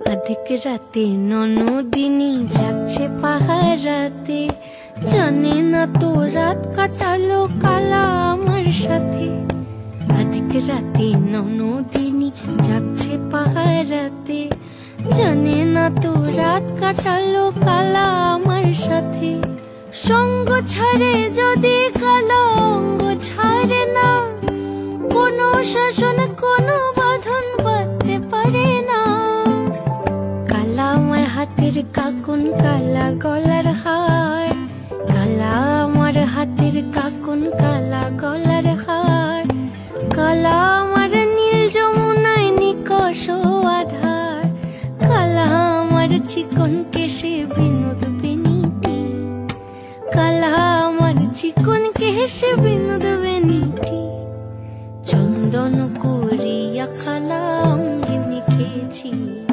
अधिक राते ননদিনী যাচ্ছে পাহারাতে, জানে না তো রাত কাটালো কালা আমার সাথে। अधिक রাতে ননদিনী যাচ্ছে পাহারাতে, জানে না তো রাত কাটালো কালা আমার সাথে। সঙ্গ ছাড়ে যদি কালো অঙ্গ ছাড়ে না, কোনো শাসন কোনো বাঁধন বাঁধতে পারে না। কালা আমার হাতের কাকুন কালা গলার হার, কালা আমার হাতের কাকুন কালা গলার হার। কালা আমার নীল যমুনায় নিকষ আধার, কালা আমার চিকন কেশে বিনোদ বেনিটি, কালা আমার চিকন কেশে বিনোদ বেনিটি। চন্দন করিয়া কালা অঙ্গে মেখেছি।